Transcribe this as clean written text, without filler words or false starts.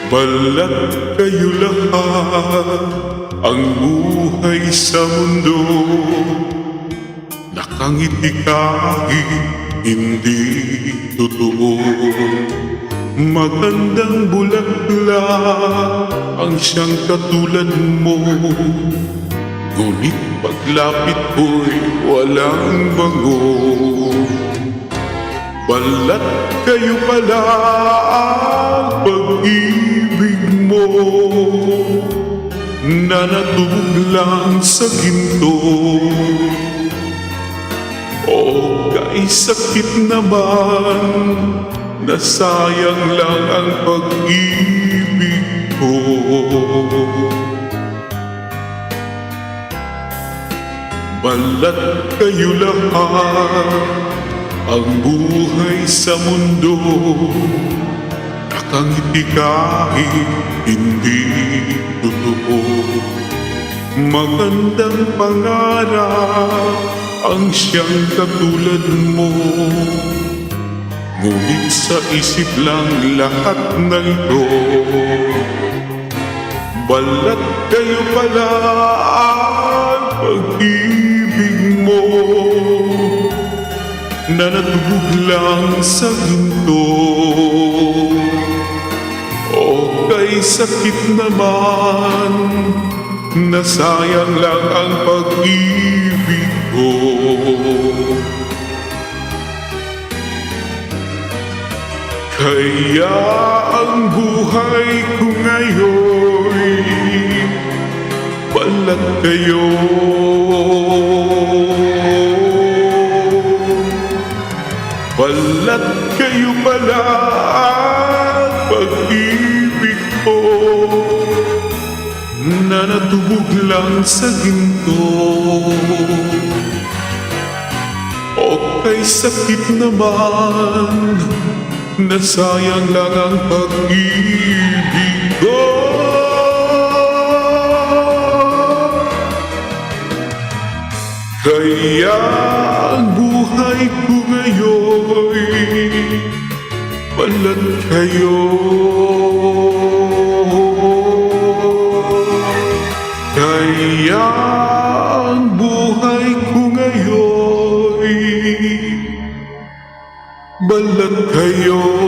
Balat kayo lahat, ang buhay sa mundo. Nakangiti kahit hindi totoo. Magandang bulaklak ang siyang katulad mo, ngunit paglapit ko'y walang bango. Balat kayo pala ang pag-ibig mo, na natubog lang sa ginto. O kay sakit naman, nasayang lang ang pag-ibig ko. Balat kayo lahat, ang buhay sa mundo. Nakangiti kahit hindi totoo. Magandang pangarap ang siyang katulad mo, ngunit sa isip lang lahat na ito. Balat kayo pala ang pag-ibig mo, na natubog lang sa ginto. O kay sakit naman, nasayang lang ang pag-ibig ko. Kaya ang buhay ko ngayon, balat kayo. Balat kayo pala ang pag-ibig ko, na natubog lang sa ginto. O kay sakit naman, nasayang lang ang pag-ibig ko. Kaya ang buhay ko ngayon, balat kayo. Kaya ang buhay ko ngayon, balat kayo.